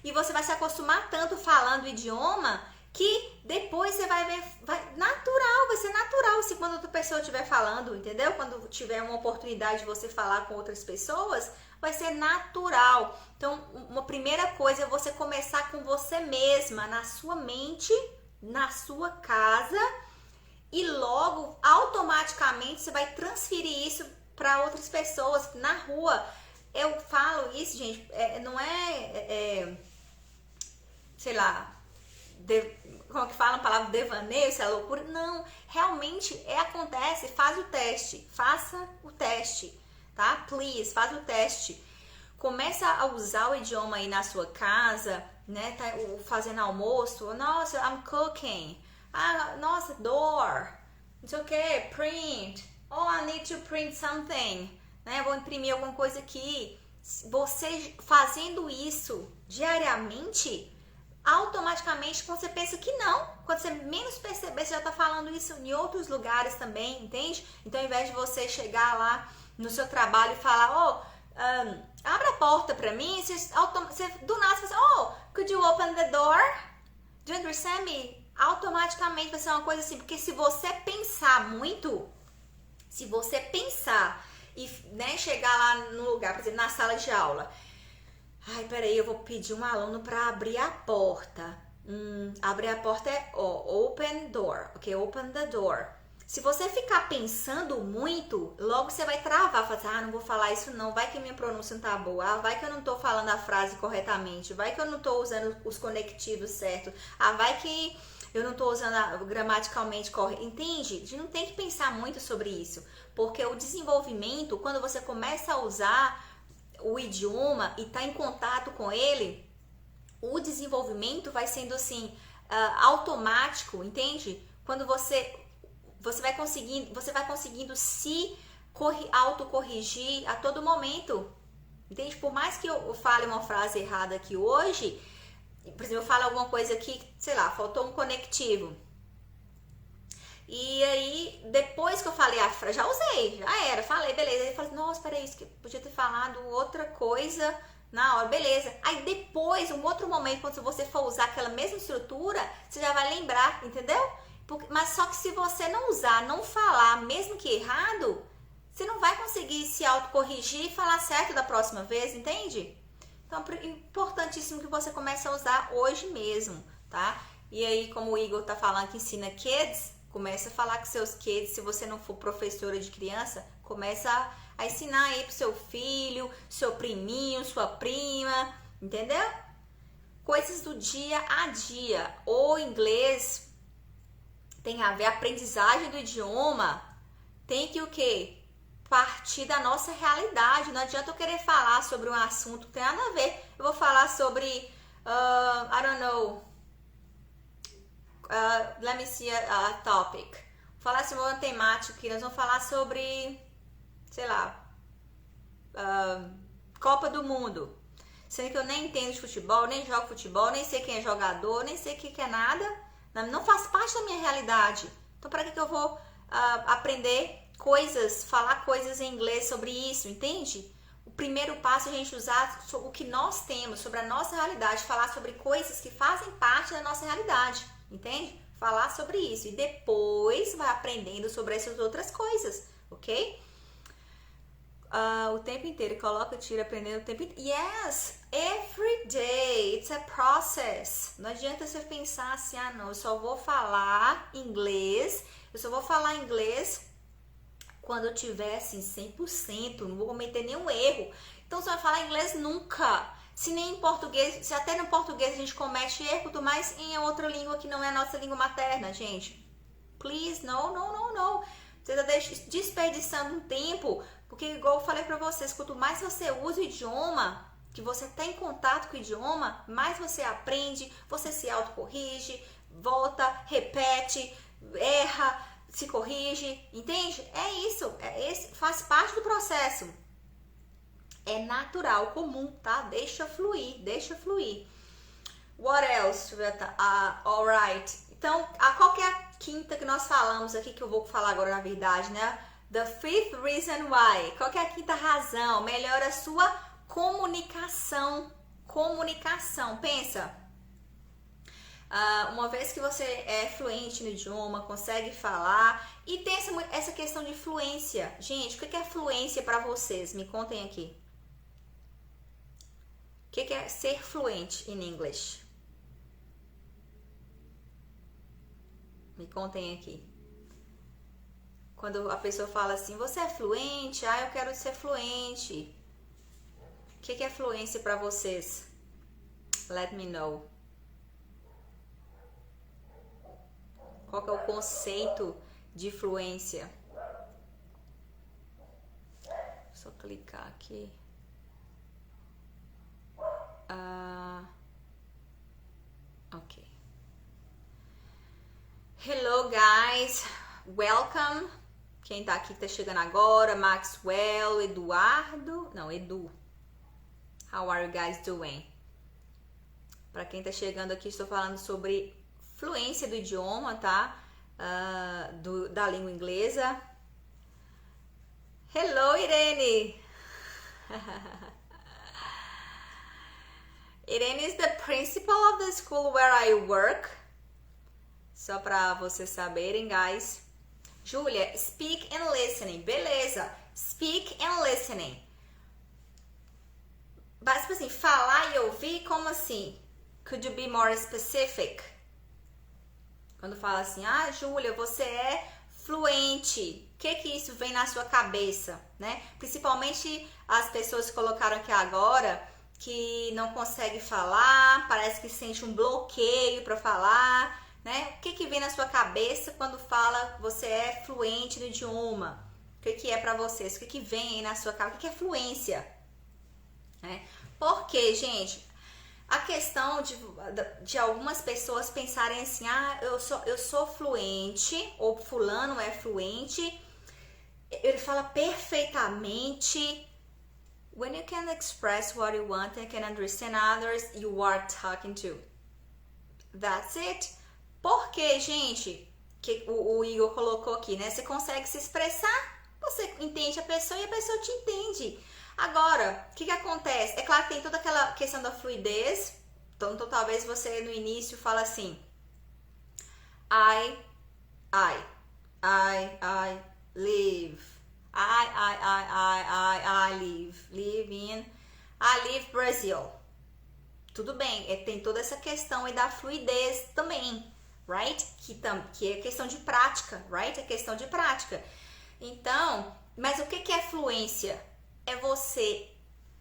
E você vai se acostumar tanto falando o idioma que depois você vai ver, vai ser natural se quando outra pessoa estiver falando, entendeu? Quando tiver uma oportunidade de você falar com outras pessoas, vai ser natural. Então, uma primeira coisa é você começar com você mesma, na sua mente, na sua casa, e logo, automaticamente, você vai transferir isso para outras pessoas na rua. Eu falo isso, gente, não é sei lá, como que fala a palavra devaneio, isso é loucura? Não, realmente acontece. Faça o teste, tá? Please, faz o teste. Começa a usar o idioma aí na sua casa, né, tá fazendo almoço, nossa, I'm cooking. Ah, nossa, door. Não sei o que, print. Oh, I need to print something. Né, vou imprimir alguma coisa aqui. Você fazendo isso diariamente, automaticamente, quando você pensa que não, quando você menos perceber, você já tá falando isso em outros lugares também, entende? Então, ao invés de você chegar lá no seu trabalho e falar, abre a porta pra mim, você do nada você fala, could you open the door? Do you understand me? Automaticamente vai ser uma coisa assim, porque se você pensar muito, se você pensar e, né, chegar lá no lugar, por exemplo, na sala de aula, ai, peraí, eu vou pedir um aluno para abrir a porta. Abrir a porta é open door, ok? Open the door. Se você ficar pensando muito, logo você vai travar, falar assim, não vou falar isso não, vai que minha pronúncia não tá boa, vai que eu não tô falando a frase corretamente, vai que eu não tô usando os conectivos certos, vai que eu não tô usando gramaticalmente correto, entende? A gente não tem que pensar muito sobre isso, porque o desenvolvimento, quando você começa a usar o idioma e tá em contato com ele, o desenvolvimento vai sendo assim, automático, entende? Quando você vai conseguindo se autocorrigir a todo momento, entende? Por mais que eu fale uma frase errada aqui hoje, por exemplo, eu falo alguma coisa aqui, sei lá, faltou um conectivo. E aí, depois que eu falei a frase, já usei, já era, falei, beleza. Aí eu falei, nossa, peraí, isso que podia ter falado outra coisa na hora, beleza. Aí depois, um outro momento, quando você for usar aquela mesma estrutura, você já vai lembrar, entendeu? Mas só que se você não usar, não falar, mesmo que errado, você não vai conseguir se autocorrigir e falar certo da próxima vez, entende? Então, é importantíssimo que você comece a usar hoje mesmo, tá? E aí, como o Igor tá falando que ensina kids, começa a falar com seus kids, se você não for professora de criança, começa a ensinar aí pro seu filho, seu priminho, sua prima, entendeu? Coisas do dia a dia. O inglês tem a ver, a aprendizagem do idioma tem que o quê? Partir da nossa realidade. Não adianta eu querer falar sobre um assunto que tem nada a ver. Eu vou falar sobre, I don't know, let me see a topic. Vou falar sobre uma temática que nós vamos falar sobre, sei lá, Copa do Mundo. Sendo que eu nem entendo de futebol, nem jogo futebol, nem sei quem é jogador, nem sei o que é nada. Não faz parte da minha realidade. Então, para que eu vou aprender coisas, falar coisas em inglês sobre isso, entende? O primeiro passo é a gente usar o que nós temos, sobre a nossa realidade, falar sobre coisas que fazem parte da nossa realidade, entende? Falar sobre isso e depois vai aprendendo sobre essas outras coisas, ok? O tempo inteiro, coloca, tira, aprendendo o tempo inteiro. Yes, every day, it's a process. Não adianta você pensar assim, não, eu só vou falar inglês, quando eu tiver assim 100%, não vou cometer nenhum erro. Então você vai falar inglês nunca. Se nem em português, se até no português a gente comete erro, quanto mais em outra língua que não é a nossa língua materna, gente. Please, no. Você está desperdiçando um tempo, porque igual eu falei para vocês, quanto mais você usa o idioma, que você tem contato com o idioma, mais você aprende, você se autocorrige, volta, repete, erra, se corrige, entende? É isso, faz parte do processo. É natural, comum, tá? Deixa fluir. What else? Alright. Então, qual que é a quinta que nós falamos aqui, que eu vou falar agora na verdade, né? The fifth reason why. Qual que é a quinta razão? Melhora a sua comunicação. Pensa. Uma vez que você é fluente no idioma, consegue falar e tem essa questão de fluência. Gente, o que é fluência para vocês? Me contem aqui. O que é ser fluente in English? Me contem aqui. Quando a pessoa fala assim, você é fluente? Eu quero ser fluente. O que é fluência para vocês? Let me know. Qual que é o conceito de fluência? Só clicar aqui. Ok. Hello, guys. Welcome. Quem tá aqui, que tá chegando agora, Maxwell, Eduardo. Não, Edu. How are you guys doing? Para quem tá chegando aqui, estou falando sobre fluência do idioma, tá? Da língua inglesa. Hello, Irene! Irene is the principal of the school where I work. Só para vocês saberem, guys. Júlia, speak and listening. Beleza. Speak and listening. Mas, tipo assim, falar e ouvir, como assim? Could you be more specific? Quando fala assim, Júlia, você é fluente. O que isso vem na sua cabeça, né? Principalmente as pessoas que colocaram aqui agora, que não conseguem falar, parece que sente um bloqueio para falar, né? O que vem na sua cabeça quando fala você é fluente no idioma? O que é para vocês? O que vem aí na sua cabeça? O que é fluência? Né? Porque, gente, a questão de algumas pessoas pensarem assim, eu sou fluente, ou fulano é fluente, ele fala perfeitamente. When you can express what you want and can understand others you are talking to. That's it. Porque, gente, que o Igor colocou aqui, né? Você consegue se expressar, você entende a pessoa e a pessoa te entende. Agora, o que acontece? É claro que tem toda aquela questão da fluidez. Então talvez você no início fala assim, I live. I live Brazil. Tudo bem, tem toda essa questão aí da fluidez também, right? Que é questão de prática, right? É questão de prática. Então, mas o que é fluência? É você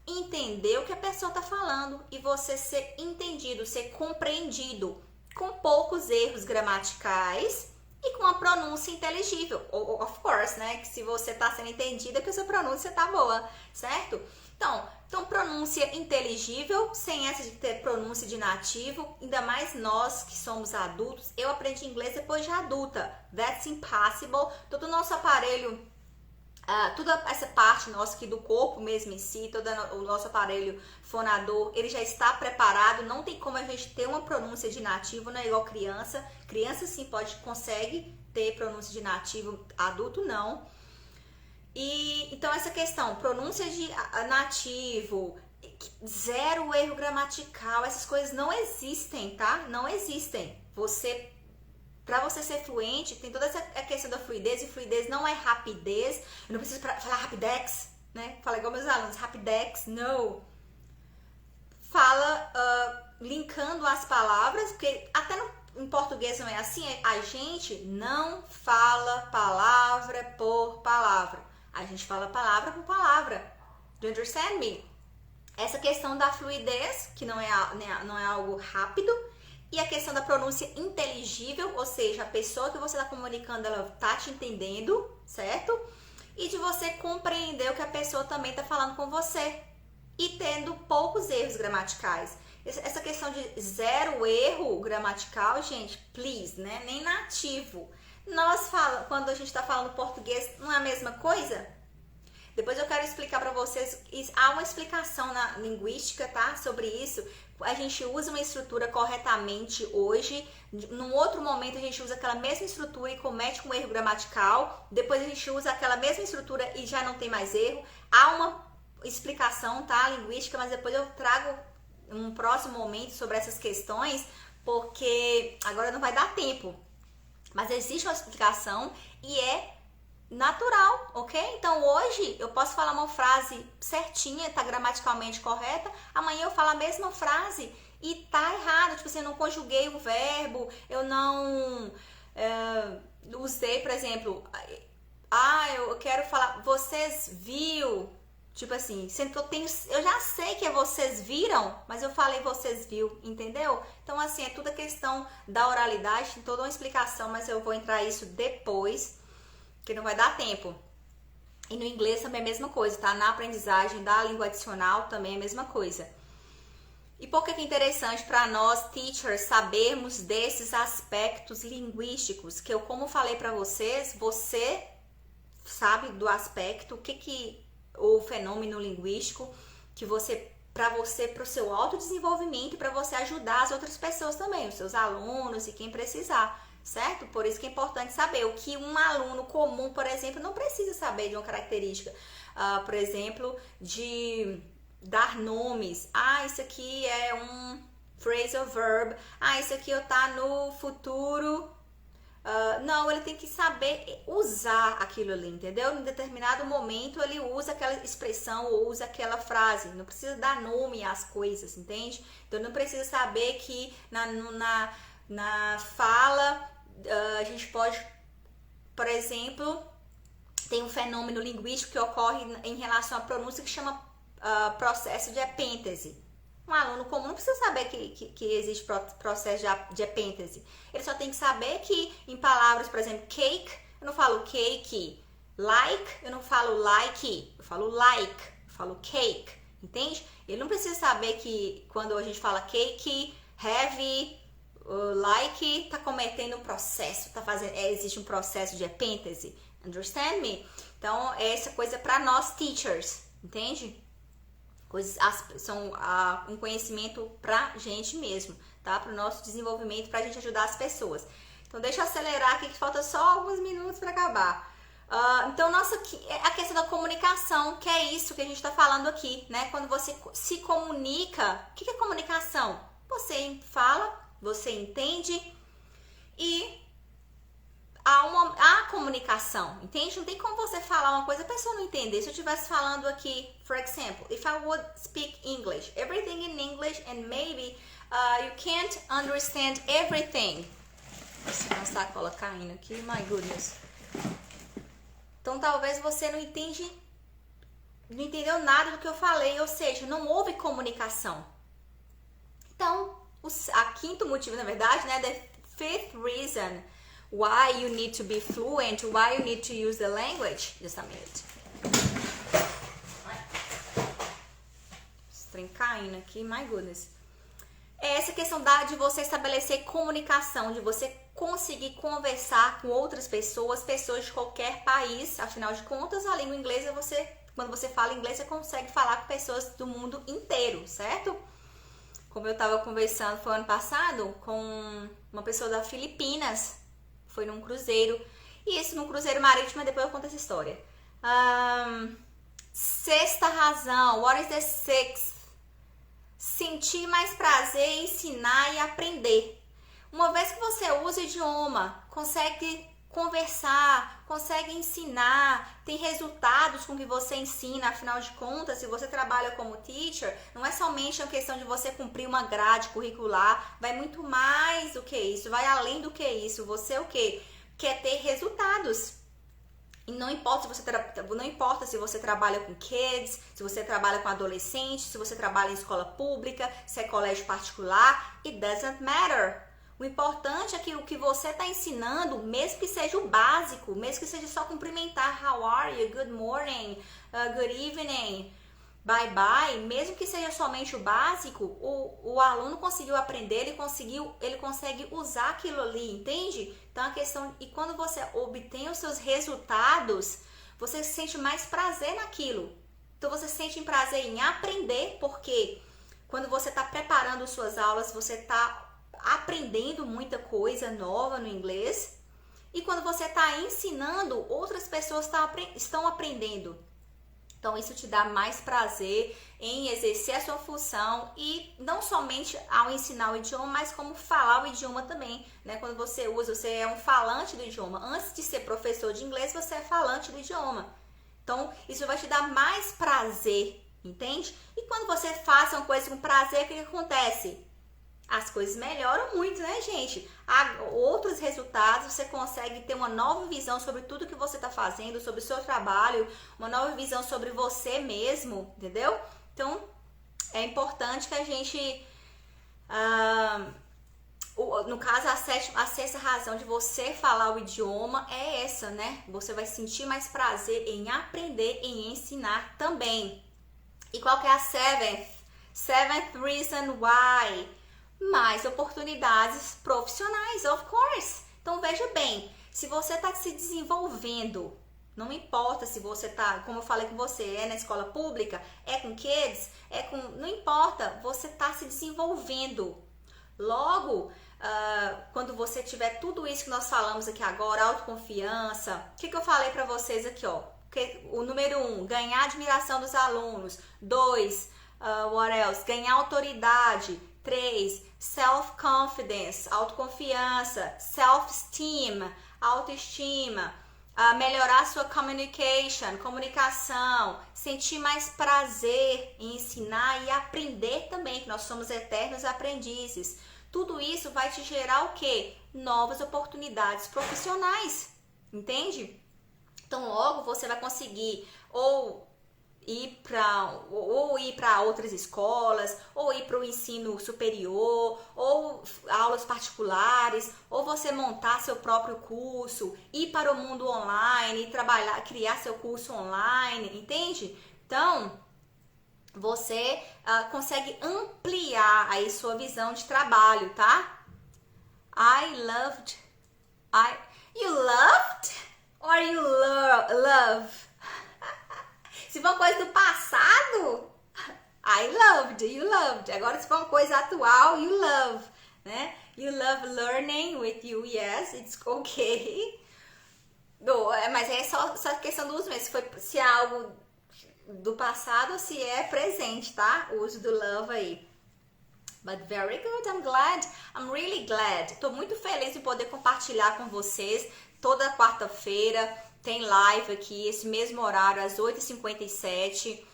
entender o que a pessoa está falando e você ser entendido, ser compreendido, com poucos erros gramaticais e com a pronúncia inteligível. Of course, né? Que se você está sendo entendida, que a sua pronúncia tá boa, certo? Então, pronúncia inteligível, sem essa de ter pronúncia de nativo, ainda mais nós que somos adultos. Eu aprendi inglês depois de adulta. That's impossible. Todo o nosso aparelho, toda essa parte nossa aqui do corpo mesmo em si, todo o nosso aparelho fonador, ele já está preparado. Não tem como a gente ter uma pronúncia de nativo, não é igual criança. Criança sim consegue ter pronúncia de nativo, adulto não. E então essa questão, pronúncia de nativo, zero erro gramatical, essas coisas não existem, tá? Não existem. Para você ser fluente, tem toda essa questão da fluidez, e fluidez não é rapidez. Eu não preciso falar rapidex, né? Fala igual meus alunos, rapidex, no. Fala linkando as palavras, porque até em português não é assim, a gente não fala palavra por palavra. A gente fala palavra por palavra. Do you understand me? Essa questão da fluidez, que não é algo rápido, e a questão da pronúncia inteligível, ou seja, a pessoa que você está comunicando, ela tá te entendendo, certo? E de você compreender o que a pessoa também está falando com você. E tendo poucos erros gramaticais. Essa questão de zero erro gramatical, gente, please, né? Nem nativo. Quando a gente está falando português, não é a mesma coisa? Depois eu quero explicar para vocês, há uma explicação na linguística, tá? Sobre isso. A gente usa uma estrutura corretamente hoje, num outro momento a gente usa aquela mesma estrutura e comete um erro gramatical, depois a gente usa aquela mesma estrutura e já não tem mais erro. Há uma explicação, tá? Linguística, mas depois eu trago um próximo momento sobre essas questões, porque agora não vai dar tempo. Mas existe uma explicação e é natural, ok? Então hoje eu posso falar uma frase certinha, tá gramaticalmente correta, amanhã eu falo a mesma frase e tá errado, tipo assim, eu não conjuguei o verbo, eu não usei, por exemplo, eu quero falar, vocês viu, tipo assim, eu já sei que é vocês viram, mas eu falei vocês viu, entendeu? Então assim, é tudo a questão da oralidade, tem toda uma explicação, mas eu vou entrar isso depois, que não vai dar tempo. E no inglês também é a mesma coisa, tá? Na aprendizagem da língua adicional também é a mesma coisa. E por que é interessante para nós, teachers, sabermos desses aspectos linguísticos? Que eu, como falei para vocês, você sabe do aspecto, o fenômeno linguístico, que para o seu autodesenvolvimento e para você ajudar as outras pessoas também, os seus alunos e quem precisar, certo? Por isso que é importante saber o que um aluno comum, por exemplo, não precisa saber de uma característica, por exemplo, de dar nomes. Isso aqui é um phrasal verb. Isso aqui tá no futuro. Não, ele tem que saber usar aquilo ali, entendeu? Em determinado momento ele usa aquela expressão ou usa aquela frase. Não precisa dar nome às coisas, entende? Então não precisa saber que na fala a gente pode, por exemplo, tem um fenômeno linguístico que ocorre em relação à pronúncia que chama processo de epêntese. Um aluno comum não precisa saber que existe processo de epêntese. Ele só tem que saber que em palavras, por exemplo, cake, eu não falo cake. Like, eu não falo like. Eu falo like. Eu falo cake. Entende? Ele não precisa saber que quando a gente fala cake, have, like, tá cometendo um processo. Existe um processo de epêntese. Understand me? Então, essa coisa é para nós teachers. Entende? São um conhecimento pra gente mesmo, tá? Pro nosso desenvolvimento, pra gente ajudar as pessoas. Então, deixa eu acelerar aqui, que falta só alguns minutos para acabar. Então, a questão da comunicação, que é isso que a gente tá falando aqui, né? Quando você se comunica, o que é comunicação? Você fala, você entende e há comunicação, entende? Não tem como você falar uma coisa e a pessoa não entender. Se eu estivesse falando aqui, for example, if I would speak English, everything in English, and maybe you can't understand everything. Se não sacola caindo aqui, my goodness. Então talvez você não entendeu nada do que eu falei, ou seja, não houve comunicação. Então, a quinto motivo, na verdade, né, the fifth reason why you need to be fluent, why you need to use the language. Just a minute. Esse trem caindo aqui, my goodness. É essa questão de você estabelecer comunicação, de você conseguir conversar com outras pessoas de qualquer país. Afinal de contas, a língua inglesa, quando você fala inglês, você consegue falar com pessoas do mundo inteiro, certo? Como eu estava conversando, foi ano passado, com uma pessoa da Filipinas. Foi num cruzeiro. E isso num cruzeiro marítimo, depois eu conto essa história. Sexta razão. What is the sixth? Sentir mais prazer em ensinar e aprender. Uma vez que você usa o idioma, consegue conversar, consegue ensinar, tem resultados com o que você ensina. Afinal de contas, se você trabalha como teacher, não é somente uma questão de você cumprir uma grade curricular, vai muito mais do que isso, vai além do que isso. Você o quê? Quer ter resultados. E não importa se você trabalha com kids, se você trabalha com adolescentes, se você trabalha em escola pública, se é colégio particular, it doesn't matter. O importante é que o que você está ensinando, mesmo que seja o básico, mesmo que seja só cumprimentar, how are you, good morning, good evening, bye bye, mesmo que seja somente o básico, o aluno conseguiu aprender, ele consegue usar aquilo ali, entende? Então a questão, e quando você obtém os seus resultados, você sente mais prazer naquilo. Então você sente prazer em aprender, porque quando você está preparando suas aulas, você está aprendendo muita coisa nova no inglês, e quando você está ensinando, outras pessoas estão aprendendo. Então isso te dá mais prazer em exercer a sua função, e não somente ao ensinar o idioma, mas como falar o idioma também, né? Quando você é um falante do idioma. Antes de ser professor de inglês, você é falante do idioma. Então isso vai te dar mais prazer, entende? E quando você faz uma coisa com prazer, o que acontece? As coisas melhoram muito, né, gente? Há outros resultados, você consegue ter uma nova visão sobre tudo que você está fazendo, sobre o seu trabalho, uma nova visão sobre você mesmo, entendeu? Então, é importante que a gente... no caso, a sexta razão de você falar o idioma é essa, né? Você vai sentir mais prazer em aprender e ensinar também. E qual que é a Seventh reason why. Mais oportunidades profissionais, of course. Então veja bem, se você está se desenvolvendo, não importa se você está, como eu falei com você, é na escola pública, é com kids, não importa, você está se desenvolvendo. Logo, quando você tiver tudo isso que nós falamos aqui agora, autoconfiança, o que eu falei para vocês aqui, ó? O número 1, ganhar admiração dos alunos. 2, what else? Ganhar autoridade. 3, self-confidence, autoconfiança. Self-esteem, autoestima. Melhorar sua comunicação. Sentir mais prazer em ensinar e aprender também, que nós somos eternos aprendizes. Tudo isso vai te gerar o quê? Novas oportunidades profissionais, entende? Então logo você vai conseguir ou ir para outras escolas, ou ir para o ensino superior, ou aulas particulares, ou você montar seu próprio curso, ir para o mundo online, trabalhar, criar seu curso online, entende? Então você consegue ampliar aí sua visão de trabalho, tá? You loved? Or you love? Se for uma coisa do passado, I loved, you loved. Agora, se for uma coisa atual, you love, né? You love learning with you, yes, it's okay. Mas é só questão do uso mesmo. Se é algo do passado ou se é presente, tá? O uso do love aí. But very good, I'm really glad. Tô muito feliz em poder compartilhar com vocês. Toda quarta-feira tem live aqui, esse mesmo horário, às 8h57.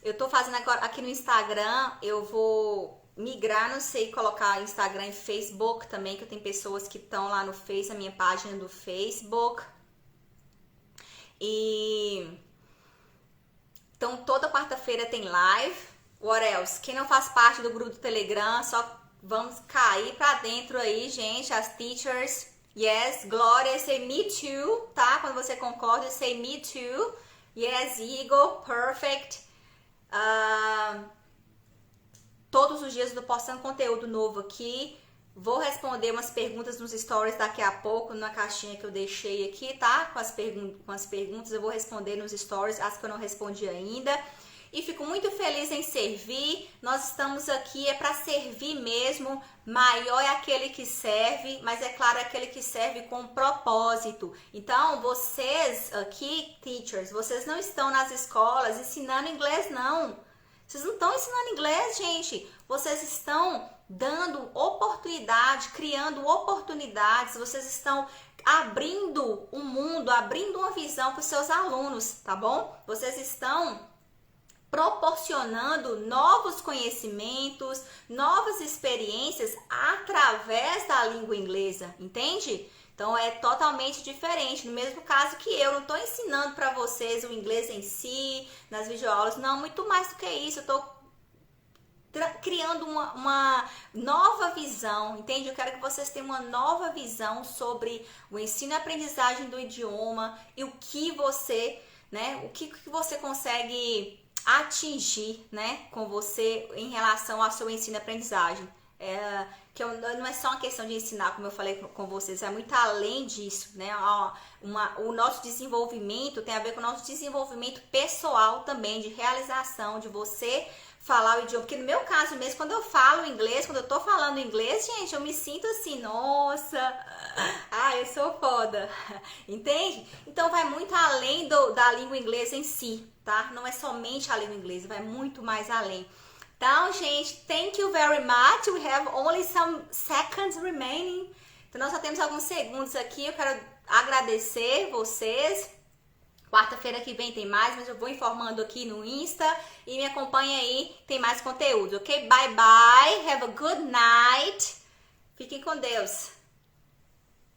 Eu tô fazendo agora aqui no Instagram, eu vou migrar, não sei, colocar Instagram e Facebook também, que eu tenho pessoas que estão lá no Face, a minha página do Facebook. Então, toda quarta-feira tem live. What else? Quem não faz parte do grupo do Telegram, só vamos cair pra dentro aí, gente, as teachers. Yes, Glória, say me too, tá? Quando você concorda, say me too. Yes, Igor, perfect. Todos os dias eu tô postando conteúdo novo aqui. Vou responder umas perguntas nos stories daqui a pouco, na caixinha que eu deixei aqui, tá? Com as perguntas, eu vou responder nos stories, as que eu não respondi ainda. E fico muito feliz em servir. Nós estamos aqui para servir mesmo. Maior é aquele que serve, mas é claro, é aquele que serve com propósito. Então, vocês aqui, teachers, vocês não estão nas escolas ensinando inglês, não. Vocês não estão ensinando inglês, gente. Vocês estão dando oportunidade, criando oportunidades. Vocês estão abrindo um mundo, abrindo uma visão para os seus alunos, tá bom? Vocês estão proporcionando novos conhecimentos, novas experiências através da língua inglesa, entende? Então é totalmente diferente. No mesmo caso que eu não estou ensinando para vocês o inglês em si, nas videoaulas, não, muito mais do que isso. Eu estou criando uma nova visão, entende? Eu quero que vocês tenham uma nova visão sobre o ensino e aprendizagem do idioma e o que você, né, o que você consegue atingir, né, com você em relação ao seu ensino e aprendizagem. Não é só uma questão de ensinar, como eu falei com vocês, é muito além disso, né? O nosso desenvolvimento tem a ver com o nosso desenvolvimento pessoal também, de realização, de você falar o idioma. Porque no meu caso mesmo, quando eu falo inglês, quando eu tô falando inglês, gente, eu me sinto assim, nossa, eu sou foda, entende? Então vai muito além da língua inglesa em si, tá? Não é somente a língua inglesa, vai muito mais além. Então, gente, thank you very much. We have only some seconds remaining. Então, nós só temos alguns segundos aqui. Eu quero agradecer vocês. Quarta-feira que vem tem mais, mas eu vou informando aqui no Insta. E me acompanha aí, tem mais conteúdo, ok? Bye, bye. Have a good night. Fiquem com Deus.